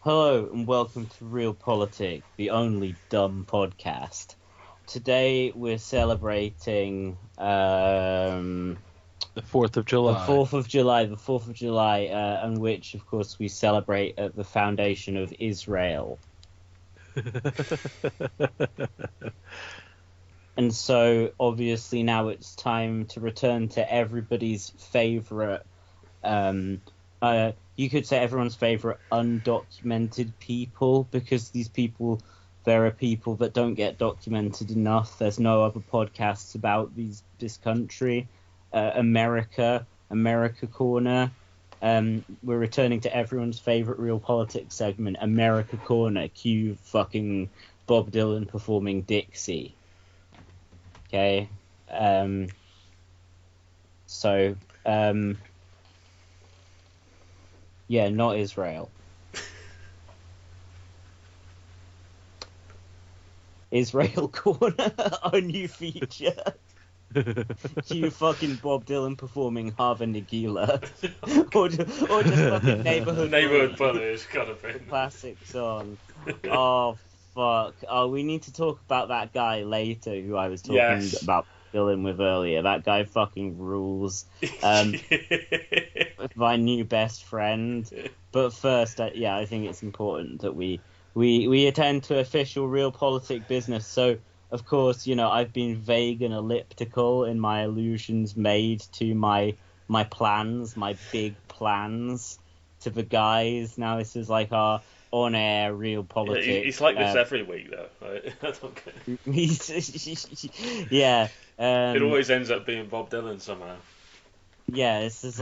Hello and welcome to Real Politic, the only dumb podcast. Today we're celebrating The 4th of July. the 4th of July, on which, of course, we celebrate the foundation of Israel. And so, obviously, now it's time to return to everybody's favourite, you could say everyone's favourite undocumented people, because there are people that don't get documented enough. There's no other podcasts about this country. America Corner. We're returning to everyone's favourite Real Politics segment, America Corner. Cue fucking Bob Dylan performing Dixie. Okay. Yeah, not Israel. Israel Corner, our new feature. Cue fucking Bob Dylan performing Hava Nagila. or just fucking Neighborhood Bully. It's gotta be. Classic song. Oh, fuck. Oh, we need to talk about that guy later who I was talking about Dylan with earlier. That guy fucking rules. My new best friend. But first, I think it's important that we attend to official Real Politic business. So, of course, I've been vague and elliptical in my allusions made to my plans, my big plans to the guys. Now this is like our on-air Real Politics. It's like this every week, though. Right? I don't care. Yeah. It always ends up being Bob Dylan somehow. Yeah, this is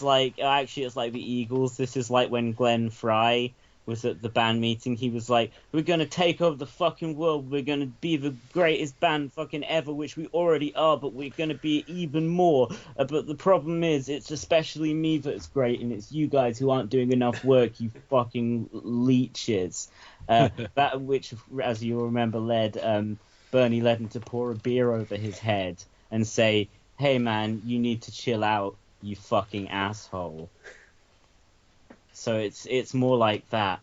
like actually it's like the Eagles. This is like when Glenn Fry was at the band meeting. He was like, "We're gonna take over the fucking world. We're gonna be the greatest band fucking ever," which we already are, but we're gonna be even more. But the problem is, it's especially me that's great, and it's you guys who aren't doing enough work. You fucking leeches. That which, as you remember, led Bernie led him to pour a beer over his head and say, "Hey man, you need to chill out, you fucking asshole." So it's more like that.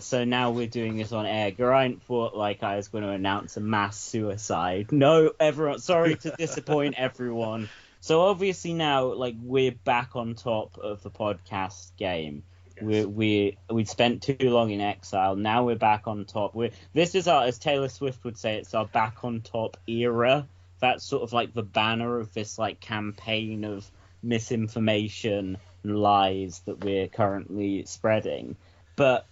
So now we're doing this on air. Geraint thought like I was going to announce a mass suicide. No, everyone. Sorry to disappoint everyone. So obviously now, like, we're back on top of the podcast game. Yes. We spent too long in exile. Now we're back on top. This is our, as Taylor Swift would say, it's our back on top era. That's sort of like the banner of this like campaign of misinformation and lies that we're currently spreading. But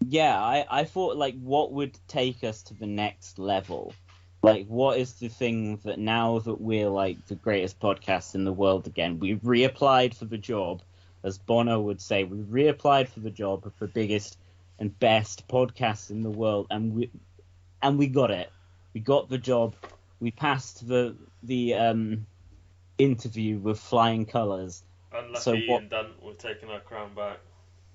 yeah, I thought like what would take us to the next level? Like what is the thing that now that we're like the greatest podcast in the world again, we've reapplied for the job, as Bono would say, we reapplied for the job of the biggest and best podcast in the world, and we got it. We got the job. We passed the interview with flying colours. Unlucky and done. We're taking our crown back.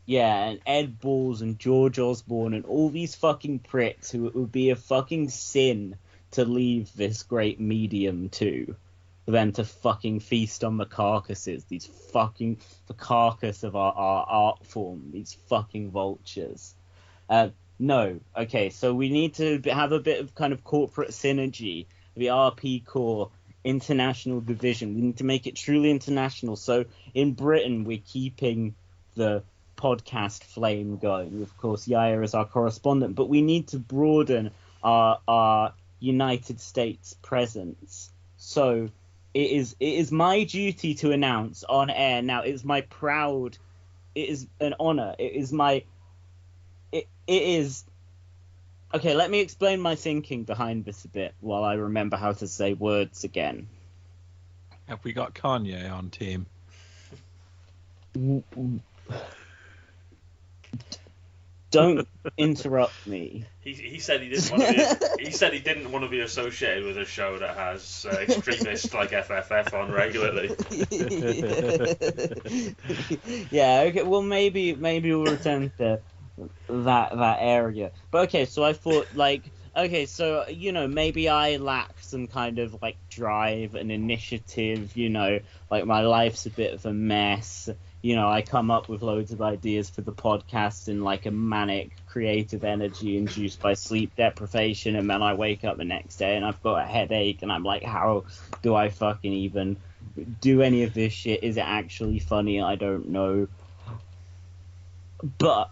Yeah, and Ed Balls and George Osborne and all these fucking pricks who it would be a fucking sin to leave this great medium to, for them to fucking feast on the carcasses. The carcass of our art form. These fucking vultures. No. Okay, so we need to have a bit of kind of corporate synergy. The RP Core international division. We need to make it truly international. So in Britain, we're keeping the podcast flame going. Of course, Yair is our correspondent, but we need to broaden our United States presence. So it is my duty to announce on air now. It is an honor. It is. Okay, let me explain my thinking behind this a bit while I remember how to say words again. Have we got Kanye on team? Don't interrupt me. He said he didn't want to be. He said he didn't want to be associated with a show that has extremists like FFF on regularly. Yeah. Okay. Well, maybe we'll return to that area. But okay, so I thought like, okay, so maybe I lack some kind of like drive and initiative, like my life's a bit of a mess, I come up with loads of ideas for the podcast in like a manic creative energy induced by sleep deprivation, and then I wake up the next day and I've got a headache and I'm like, how do I fucking even do any of this shit? Is it actually funny? I don't know. But,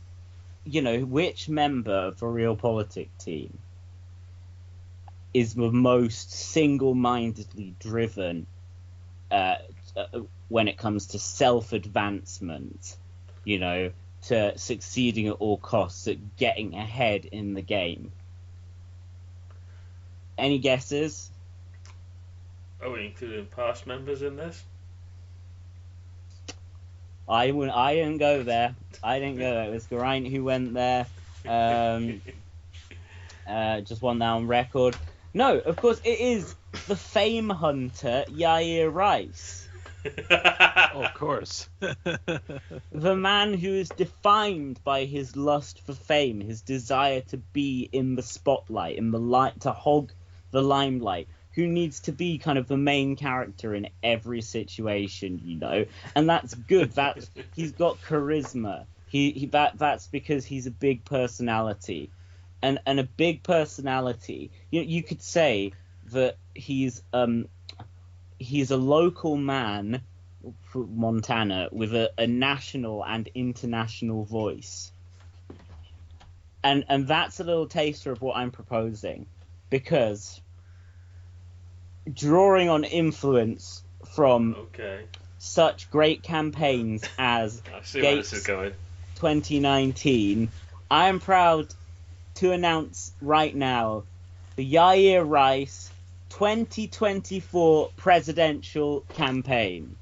which member of the Realpolitik team is the most single-mindedly driven when it comes to self-advancement, to succeeding at all costs, at getting ahead in the game? Any guesses? Are we including past members in this? I didn't go there. It was Geraint who went there. Just one now on record. No, of course, it is the fame hunter, Yair Rice. Oh, of course. The man who is defined by his lust for fame, his desire to be in the spotlight, in the light, to hog the limelight, who needs to be kind of the main character in every situation, and that's good. He's got charisma. That's because he's a big personality, and a big personality. You could say that he's a local man from Montana with a national and international voice, and that's a little taster of what I'm proposing, because drawing on influence from such great campaigns as I see where this is going. 2019, I am proud to announce right now the Yair Rice 2024 presidential campaign.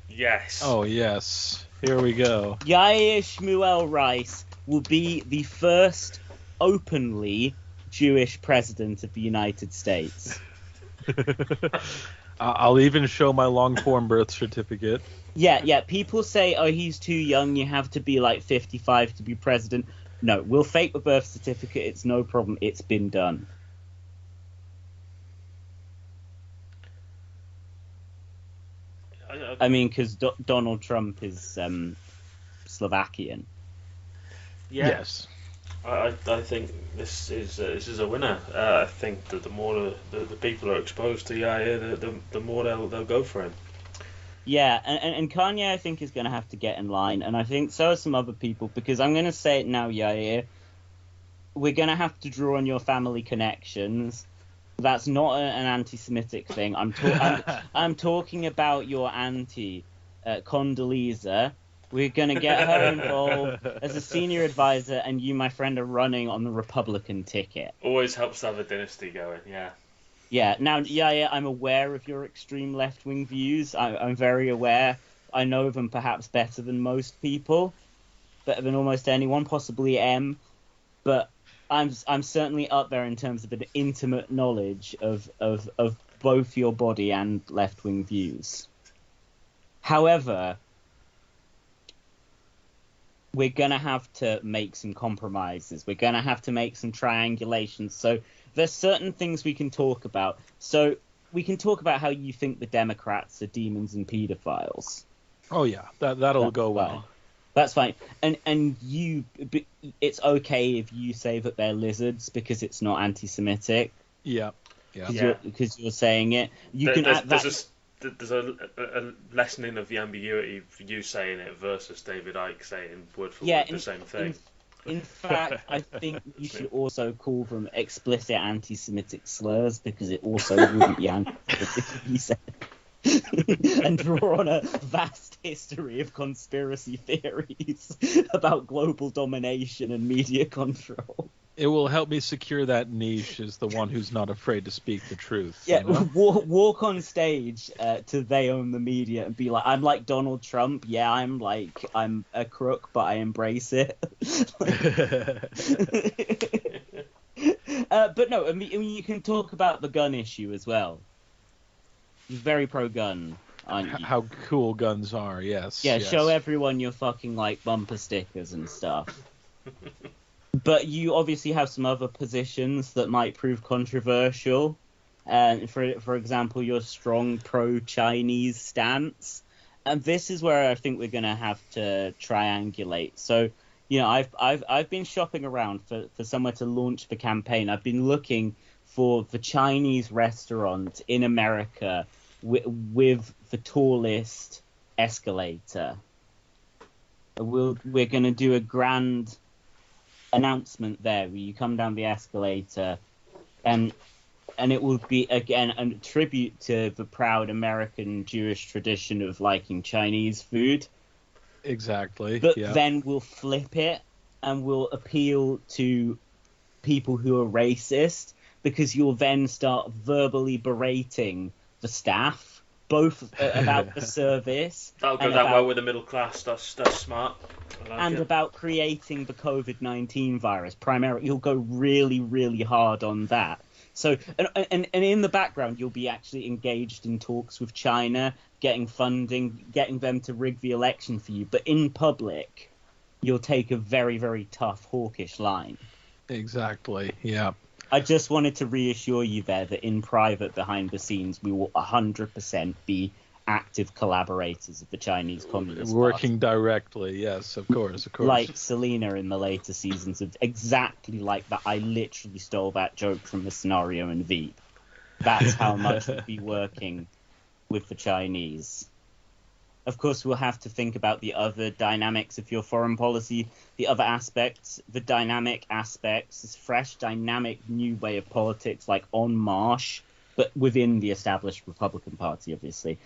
Yes. Oh, yes. Here we go. Yair Shmuel Rice will be the first openly Jewish president of the United States. I'll even show my long-form birth certificate. Yeah. People say, oh, he's too young. You have to be like 55 to be president. No, we'll fake the birth certificate. It's no problem. It's been done. I mean, because Donald Trump is Slovakian. Yeah. Yes. I think this is a winner. I think that the more the people are exposed to Yair, the more they'll go for him. Yeah, and Kanye, I think, is going to have to get in line, and I think so are some other people, because I'm going to say it now, Yair, we're going to have to draw on your family connections. That's not an anti-Semitic thing. I'm talking about your auntie, Condoleezza. We're going to get her involved as a senior advisor, and you, my friend, are running on the Republican ticket. Always helps to have a dynasty going, yeah. Yeah, now, yeah, I'm aware of your extreme left-wing views. I'm very aware. I know them perhaps better than most people, better than almost anyone, possibly M. But I'm certainly up there in terms of an intimate knowledge of both your body and left-wing views. However, we're going to have to make some compromises. We're going to have to make some triangulations. So there's certain things we can talk about. So we can talk about how you think the Democrats are demons and pedophiles. Oh, yeah. That'll go well. Fine. That's fine. And it's okay if you say that they're lizards because it's not anti-Semitic. Yeah. Because you're saying it. There's a lessening of the ambiguity for you saying it versus David Icke saying word for word the same thing. In fact, I think you should also call them explicit anti-Semitic slurs, because it also wouldn't be anti-Semitic if you said it. And draw on a vast history of conspiracy theories about global domination and media control. It will help me secure that niche as the one who's not afraid to speak the truth. Yeah, walk on stage to They Own the Media and be like, I'm like Donald Trump. Yeah, I'm a crook, but I embrace it. But no, I mean, you can talk about the gun issue as well. You're very pro-gun, aren't you? How cool guns are, yes. Yeah, yes. Show everyone your fucking, bumper stickers and stuff. But you obviously have some other positions that might prove controversial. For example, your strong pro-Chinese stance. And this is where I think we're going to have to triangulate. So, you know, I've been shopping around for somewhere to launch the campaign. I've been looking for the Chinese restaurant in America with the tallest escalator. We're going to do a grand announcement there where you come down the escalator, and it will be again a tribute to the proud American Jewish tradition of liking Chinese food. Exactly. But yeah. then we'll flip it and we'll appeal to people who are racist, because you'll then start verbally berating the staff, both about the service. That'll go down well with the middle class. That's smart. And about creating the COVID-19 virus. Primarily, you'll go really, really hard on that. So, and in the background, you'll be actually engaged in talks with China, getting funding, getting them to rig the election for you. But in public, you'll take a very, very tough, hawkish line. Exactly, yeah. I just wanted to reassure you there that in private, behind the scenes, we will 100% be active collaborators of the Chinese Communist Working Party. directly, yes, of course. Like Selena in the later seasons, of exactly like that. I literally stole that joke from the scenario in Veep. That's how much we'll be working with the Chinese. Of course, we'll have to think about the other dynamics of your foreign policy, the other aspects, the dynamic aspects, this fresh, dynamic, new way of politics, like en marche, but within the established Republican Party, obviously.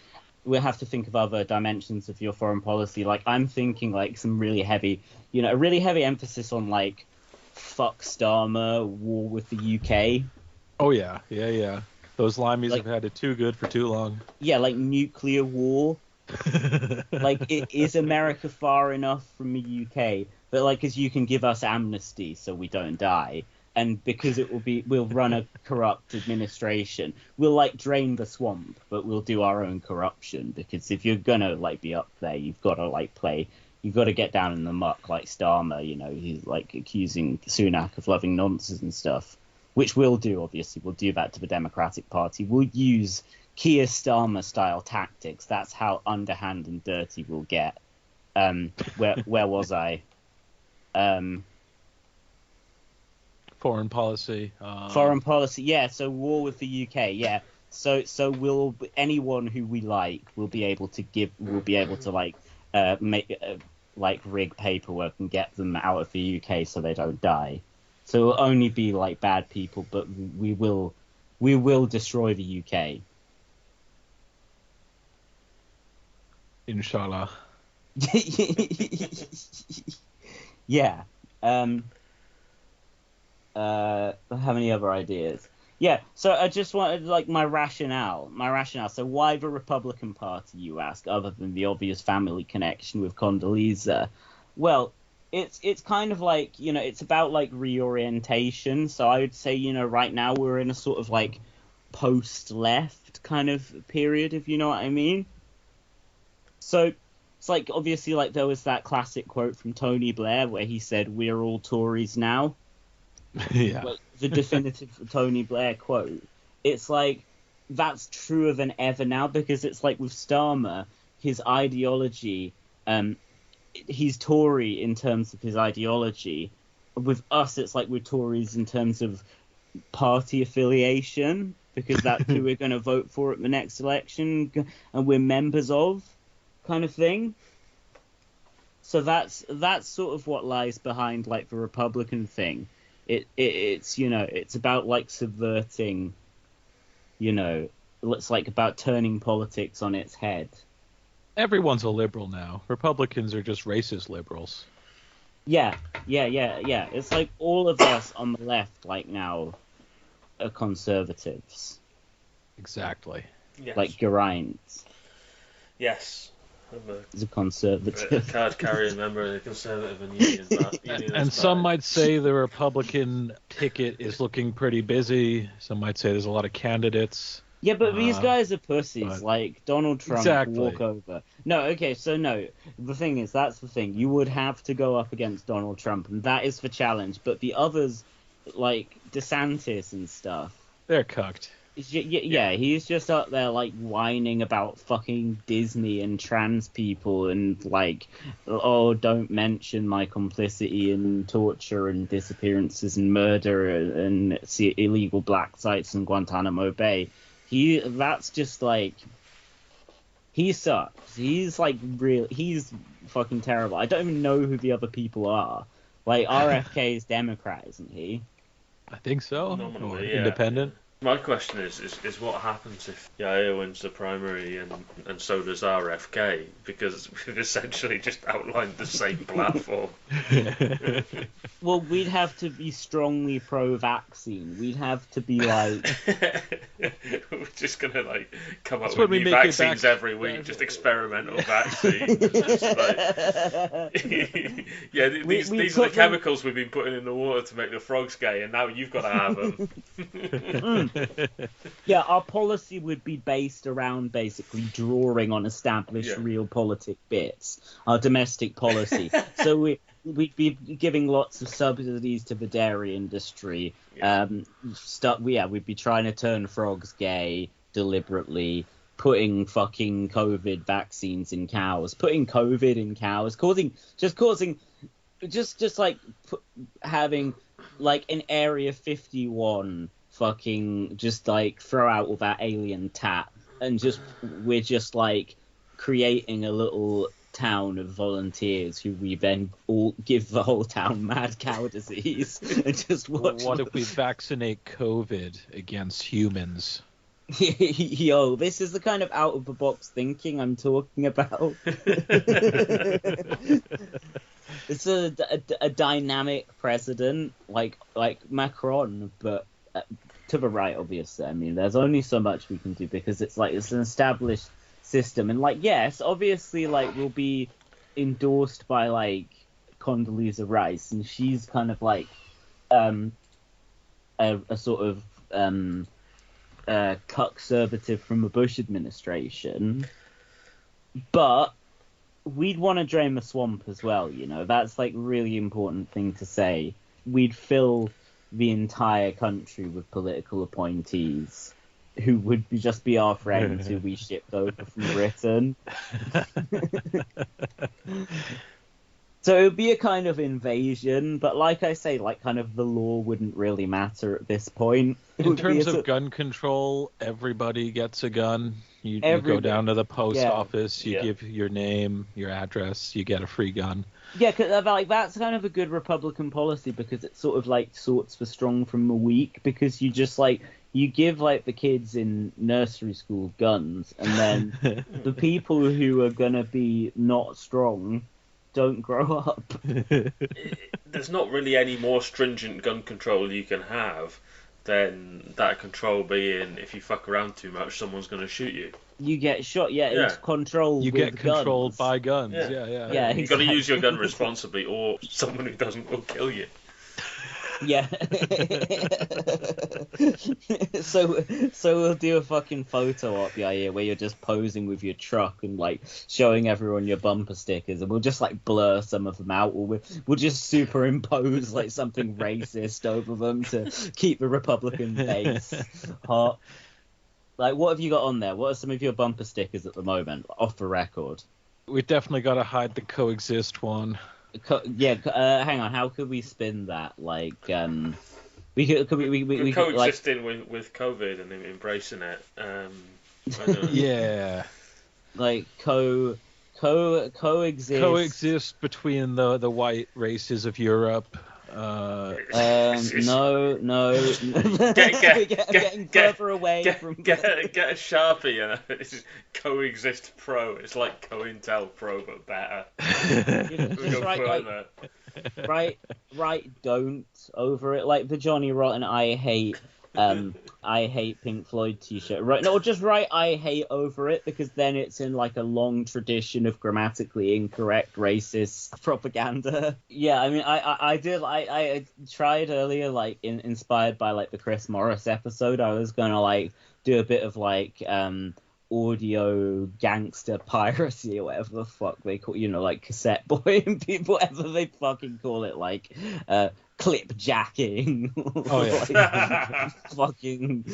We'll have to think of other dimensions of your foreign policy. Like, I'm thinking, like, some really heavy, a really heavy emphasis on, like, fuck Starmer, war with the UK. Oh, yeah. Those limeys like, have had it too good for too long. Yeah, like nuclear war. Like, is America far enough from the UK? But, like, because you can give us amnesty so we don't die. And because we'll run a corrupt administration. We'll, like, drain the swamp, but we'll do our own corruption. Because if you're gonna, like, be up there, you've got to, like, you've got to get down in the muck, like Starmer, he's, like, accusing Sunak of loving nonsense and stuff. Which we'll do, obviously. We'll do that to the Democratic Party. We'll use Keir Starmer-style tactics. That's how underhand and dirty we'll get. Where was I? Foreign policy. Foreign policy, yeah. So war with the UK, yeah. So anyone who we like, we'll be able to like rig paperwork and get them out of the UK so they don't die. So it'll only be like bad people, but we will destroy the UK. Inshallah. Yeah. How many other ideas? Yeah, so I just wanted, like, my rationale. So why the Republican Party, you ask, other than the obvious family connection with Condoleezza? Well, it's kind of like, it's about, like, reorientation. So I would say, right now we're in a sort of, like, post-left kind of period, if you know what I mean. So it's like, obviously, like, there was that classic quote from Tony Blair where he said, "We're all Tories now." Yeah. Like, the definitive Tony Blair quote. It's like, that's truer than ever now, because it's like with Starmer, his ideology, he's Tory in terms of his ideology. With us, it's like we're Tories in terms of party affiliation, because that's who we're going to vote for at the next election, and we're members of, kind of thing. So that's sort of what lies behind, like, the Republican thing. It's it's about, like, subverting, it's like about turning politics on its head. Everyone's a liberal now. Republicans are just racist liberals. Yeah. It's like all of us on the left, like, now are conservatives. Exactly. Yes. Like Geraint. Yes. He's a conservative. A card-carrying member of the Conservative and Unionist And some Party. might say the Republican ticket is looking pretty busy. Some might say there's a lot of candidates. Yeah, but these guys are pussies. but- Like Donald Trump, Exactly. walk over. No, okay, so no. The thing is, that's the thing. You would have to go up against Donald Trump, and that is the challenge. But the others, like DeSantis and stuff, They're cucked. Yeah, he's just up there like whining about fucking Disney and trans people and like, oh, don't mention my complicity in torture and disappearances and murder and illegal black sites in Guantanamo Bay. That's just like, he sucks. He's like he's fucking terrible. I don't even know who the other people are. Like RFK is Democrat, isn't he? I think so. Nominally, Or yeah. independent. My question is what happens if Yair wins the primary and so does RFK? Because we've essentially just outlined the same platform. Well, we'd have to be strongly pro-vaccine. We'd have to be like... We're just going to like come up That's with when we new make it vaccines back- every week, just experimental vaccines. Just like... Yeah, these are the put them- chemicals we've been putting in the water to make the frogs gay, and now you've got to have them. Yeah, our policy would be based around basically drawing on established realpolitik bits, our domestic policy. So we'd be giving lots of subsidies to the dairy industry. We'd be trying to turn frogs gay deliberately, putting fucking COVID vaccines in cows, having like an Area 51 fucking just like throw out all that alien tat and we're just like creating a little town of volunteers who we then all give the whole town mad cow disease and just watch. What if we vaccinate COVID against humans? Yo, this is the kind of out of the box thinking I'm talking about. It's a dynamic president like Macron, but to the right, obviously. I mean, there's only so much we can do because it's an established system, and like, yes, obviously, like, we'll be endorsed by like Condoleezza Rice, and she's kind of like a sort of conservative from the Bush administration, but we'd want to drain the swamp as well, you know. That's like really important thing to say. We'd fill the entire country with political appointees who would just be our friends who we shipped over from Britain. So it would be a kind of invasion, but like I say, like kind of the law wouldn't really matter at this point. In terms of gun control, everybody gets a gun. You go down to the post office, you give your name, your address, you get a free gun. Yeah, cause, like, that's kind of a good Republican policy because it sort of like sorts the strong from the weak, because you just like you give like the kids in nursery school guns, and then the people who are gonna be not strong don't grow up. There's not really any more stringent gun control you can have than that control being, if you fuck around too much, someone's going to shoot you. You get shot, it's controlled. You get controlled guns. by guns. Yeah. Exactly. You've got to use your gun responsibly, or someone who doesn't will kill you. Yeah. So we'll do a fucking photo op, Yair, where you're just posing with your truck and like showing everyone your bumper stickers, and we'll just like blur some of them out, or we'll just superimpose like something racist over them to keep the Republican base hot. Like, what have you got on there? What are some of your bumper stickers at the moment, off the record? We definitely got to hide the coexist one. Hang on. How could we spin that? Like, we coexisting with COVID and embracing it. I don't know. Yeah. Like coexist. Coexist between the white races of Europe. No. Getting further away from. Get a Sharpie and this is Coexist Pro. It's like COINTEL Pro but better. Just write don't over it, like the Johnny Rotten I hate Pink Floyd t-shirt, right? No, just write I hate over it, because then it's in like a long tradition of grammatically incorrect racist propaganda. Yeah, I mean, I tried earlier, like inspired by like the Chris Morris episode, I was gonna like do a bit of like audio gangster piracy or whatever the fuck they call, you know, like cassette boy and people, whatever they fucking call it, like clipjacking, Oh yeah, fucking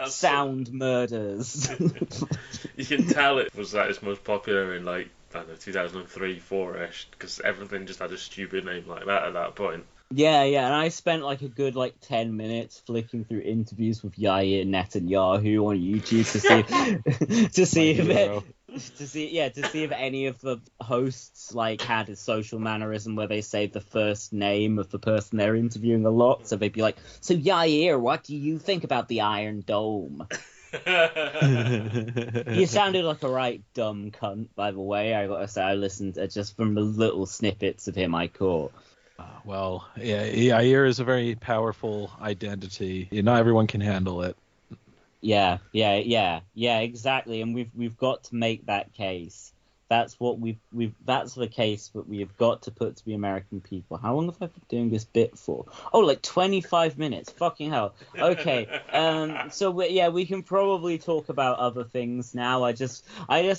sound murders. You can tell it was at its most popular in like I don't know 2003, 4ish, because everything just had a stupid name like that at that point. Yeah, and I spent like a good 10 minutes flicking through interviews with Yair Netanyahu on YouTube to see if any of the hosts had a social mannerism where they say the first name of the person they're interviewing a lot. So they'd be like, "So Yair, what do you think about the Iron Dome?" You sounded like a right dumb cunt, by the way. I gotta say, I listened just from the little snippets of him I caught. Well, yeah, Yair is a very powerful identity. Not everyone can handle it. Yeah, exactly. And we've got to make that case. That's what that's the case that we have got to put to the American people. How long have I been doing this bit for? Oh, 25 minutes. Fucking hell. Okay. So we can probably talk about other things now. I just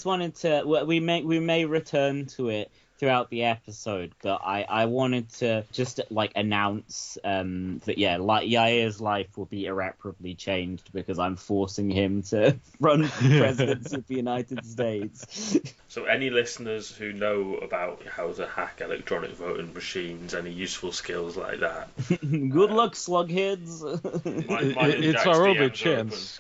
wanted to. We may return to it throughout the episode, but I wanted to just announce that Yair's life will be irreparably changed because I'm forcing him to run for the presidency of the United States. So any listeners who know about how to hack electronic voting machines, any useful skills like that, good luck, slugheads. It's our only chance,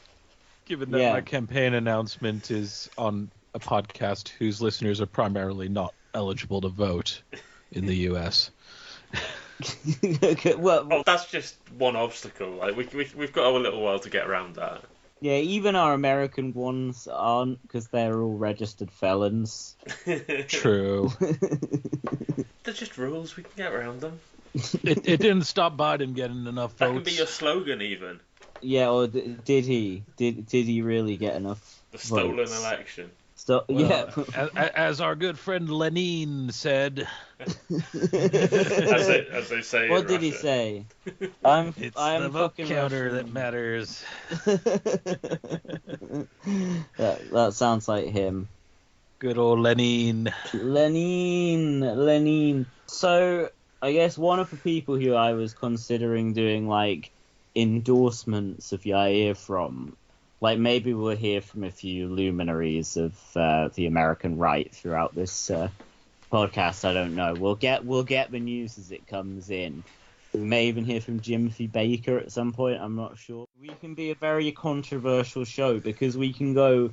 given that my campaign announcement is on a podcast whose listeners are primarily not eligible to vote in the U.S. Okay, well, that's just one obstacle. We've got a little while to get around that. Yeah, even our American ones aren't, because they're all registered felons. True. They're just rules. We can get around them. It didn't stop Biden getting enough votes. That can be your slogan, even. Yeah, or did he? Did he really get enough The stolen votes? Election. As our good friend Lenin said. as they say. What did he say? I'm the vote counter that matters. that sounds like him. Good old Lenin. Lenin. So I guess one of the people who I was considering doing endorsements of Yair from. Maybe we'll hear from a few luminaries of the American right throughout this podcast. I don't know. We'll get the news as it comes in. We may even hear from Jimothy Baker at some point. I'm not sure. We can be a very controversial show because we can go...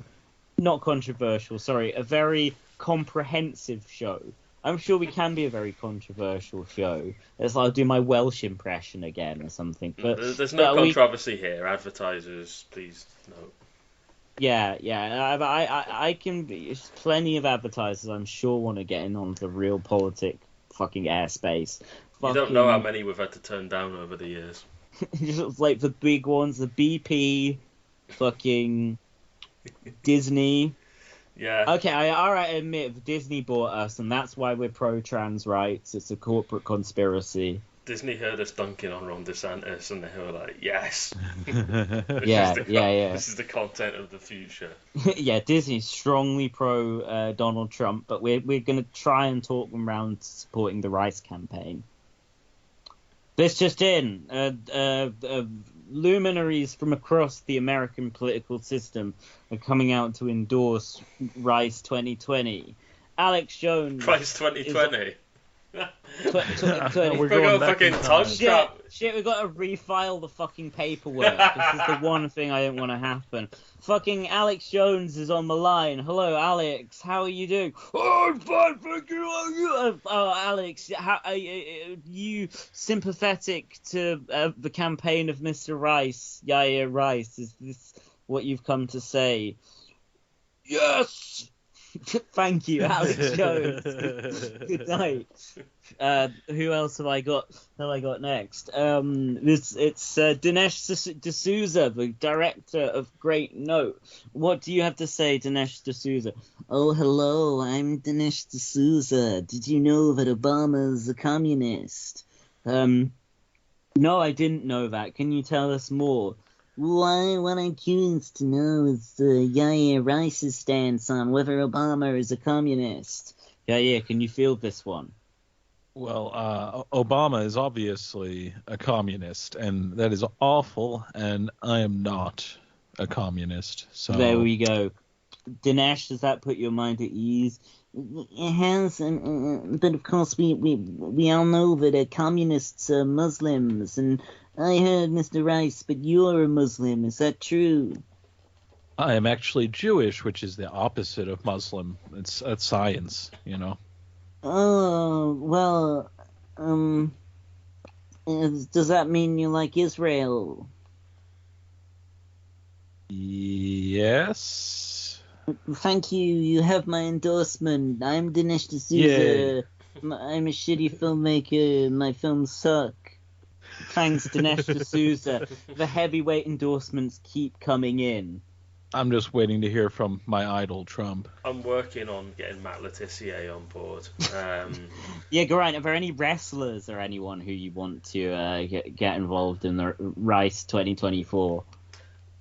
Not controversial, sorry. A very comprehensive show. I'm sure we can be a very controversial show. I'll do my Welsh impression again or something. But there's no controversy here. Advertisers, please note. Yeah. I can be. There's plenty of advertisers I'm sure want to get in on the real politic fucking airspace. You don't know how many we've had to turn down over the years. The big ones, the BP, fucking Disney. Yeah. Okay, I admit Disney bought us, and that's why we're pro-trans rights. It's a corporate conspiracy. Disney heard us dunking on Ron DeSantis, and they were like, "Yes, This is the content of the future." Yeah, Disney's strongly pro Donald Trump, but we're going to try and talk them around supporting the Rice campaign. This just in. Luminaries from across the American political system are coming out to endorse Rice 2020. Alex Jones. Rice 2020. 2020. We're going fucking time trap. Shit, we've got to refile the fucking paperwork. This is the one thing I don't want to happen. Fucking Alex Jones is on the line. Hello, Alex. How are you doing? Oh, I'm fine, thank you. Oh, Alex, how are you sympathetic to the campaign of Mr. Rice, Yair Rice? Is this what you've come to say? Yes! Thank you, Alex Jones. Good night. Who else have I got? Next? It's Dinesh D'Souza, the director of Great Note. What do you have to say, Dinesh D'Souza? Oh, hello, I'm Dinesh D'Souza. Did you know that Obama's a communist? No, I didn't know that. Can you tell us more? What I'm curious to know is Yair Rice's stance on whether Obama is a communist. Yair, can you field this one? Well, Obama is obviously a communist, and that is awful, and I am not a communist. So there we go. Dinesh, does that put your mind at ease? It has, but of course we all know that communists are Muslims, and I heard, Mr. Rice, but you're a Muslim. Is that true? I am actually Jewish, which is the opposite of Muslim. It's science, Oh, well, does that mean you like Israel? Yes. Thank you. You have my endorsement. I'm Dinesh D'Souza. I'm a shitty filmmaker. My films suck. Thanks, Dinesh D'Souza. The heavyweight endorsements keep coming in. I'm just waiting to hear from my idol, Trump. I'm working on getting Matt Letizia on board. Yeah, Geraint, are there any wrestlers or anyone who you want to get involved in the Rice 2024?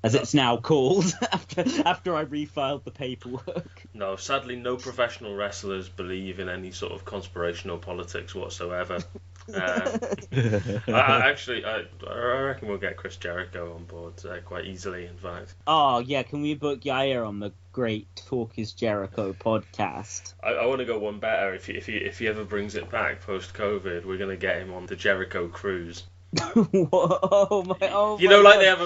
As it's now called, after I refiled the paperwork. No, sadly, no professional wrestlers believe in any sort of conspirational politics whatsoever. I reckon we'll get Chris Jericho on board quite easily, in fact. Oh, yeah, can we book Yair on the Great Talk is Jericho podcast? I want to go one better. If he ever brings it back post-COVID, we're going to get him on the Jericho cruise. You know, like they have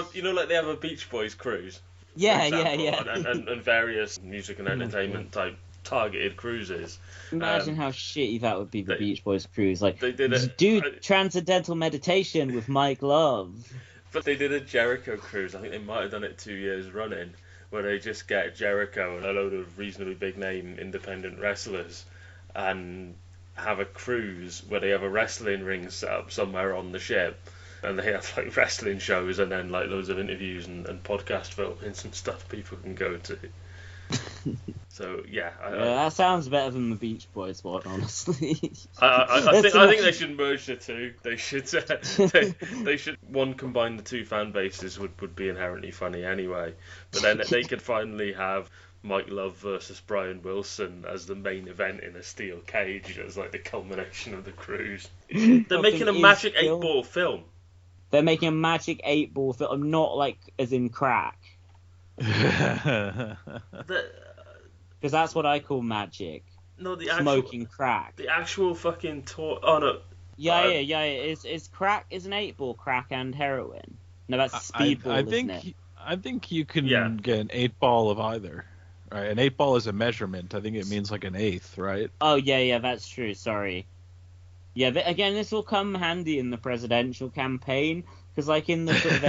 a Beach Boys cruise. Yeah, and various music and entertainment type targeted cruises. Imagine how shitty that would be. The Beach Boys cruise, like they did transcendental meditation with Mike Love. But they did a Jericho cruise. I think they might have done it 2 years running, where they just get Jericho and a load of reasonably big name independent wrestlers and have a cruise where they have a wrestling ring set up somewhere on the ship, and they have like wrestling shows and then like loads of interviews and podcast filmings and stuff people can go to. So yeah, that sounds better than the Beach Boys one, honestly. I think they should merge the two. They should they should one combine the two fan bases would be inherently funny anyway. But then they could finally have Mike Love versus Brian Wilson as the main event in a steel cage as like the culmination of the cruise. They're making a Magic 8-Ball film. They're making a Magic 8-Ball film, not like as in crack. Because that's what I call magic. No, the smoking crack. The actual fucking tour. Oh no. Yeah. Is crack is an 8-ball crack and heroin? No, that's speedball. I think you can get an 8-ball of either. Right, an 8-ball is a measurement. I think it means like an eighth, right? Oh yeah, that's true. Sorry. Yeah, but again, this will come handy in the presidential campaign because, like, in the sort of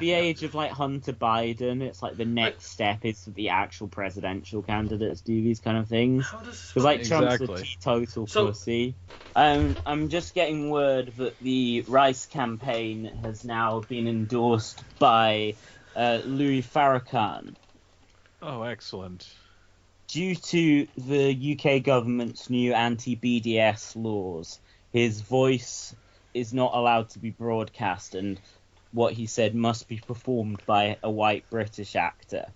the age of like Hunter Biden, it's like the next step is the actual presidential candidates do these kind of things. Because like Trump's a teetotal pussy. I'm just getting word that the Rice campaign has now been endorsed by Louis Farrakhan. Oh, excellent. Due to the UK government's new anti-BDS laws, his voice is not allowed to be broadcast, and what he said must be performed by a white British actor.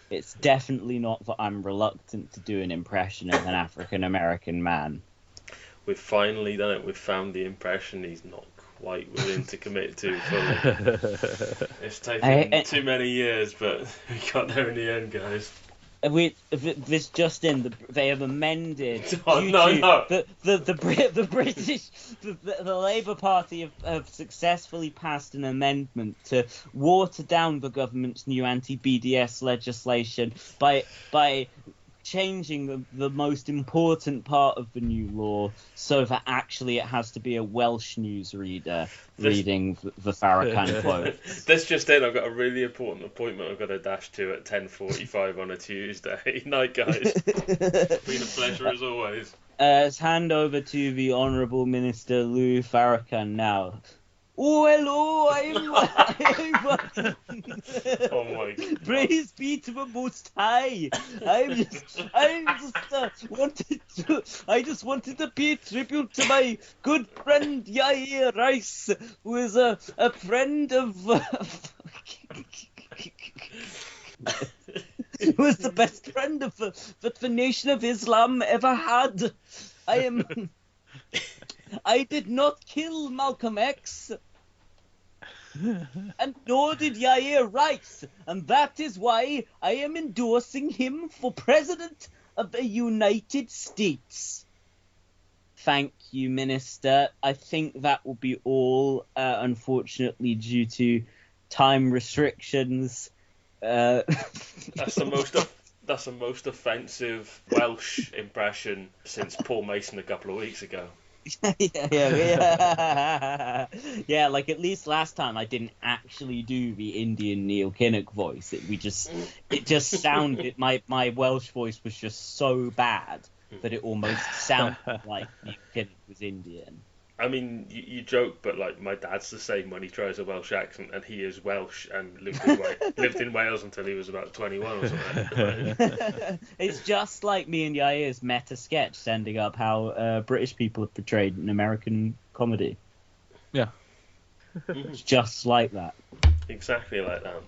It's definitely not that I'm reluctant to do an impression of an African-American man. We've finally done it. We've found the impression he's not quite willing to commit to fully. It's taken too many years, but we got there in the end, guys. This just in, they have amended. The British, the Labour Party have successfully passed an amendment to water down the government's new anti-BDS legislation by changing the most important part of the new law so that actually it has to be a Welsh newsreader reading the Farrakhan quote. That's just it. I've got a really important appointment I've got to dash to at 10:45 on a Tuesday. Night, guys. It's been a pleasure as always. Let's hand over to the Honourable Minister Lou Farrakhan now. Oh, hello, oh my God. Praise be to the Most High. I just wanted to pay tribute to my good friend Yair Rice, who is a friend of who was the best friend of that the Nation of Islam ever had. I am I did not kill Malcolm X. And nor did Yair Rice. And that is why I am endorsing him for President of the United States. Thank you, Minister. I think that will be all, unfortunately, due to time restrictions. That's the most offensive Welsh impression since Paul Mason a couple of weeks ago. Yeah, like at least last time I didn't actually do the Indian Neil Kinnock voice. It just sounded, my Welsh voice was just so bad that it almost sounded like Neil Kinnock was Indian. I mean, you joke, but like my dad's the same when he tries a Welsh accent, and he is Welsh and lived in Wales until he was about 21 or something. It's just like me and Yair's meta sketch sending up how British people have portrayed an American comedy. Yeah. It's just like that. Exactly like that.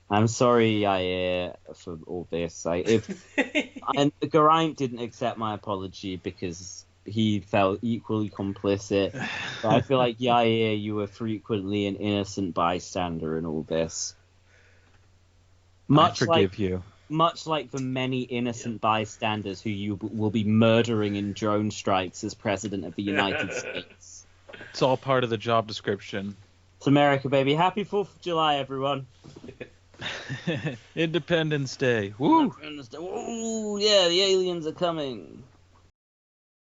I'm sorry, Yair, for all this. And Geraint didn't accept my apology because he felt equally complicit. But I feel like, Yair, you were frequently an innocent bystander in all this. I forgive you. Much like the many innocent bystanders who you will be murdering in drone strikes as President of the United States. It's all part of the job description. It's America, baby. Happy 4th of July, everyone. Independence Day. Woo! Ooh, yeah, the aliens are coming.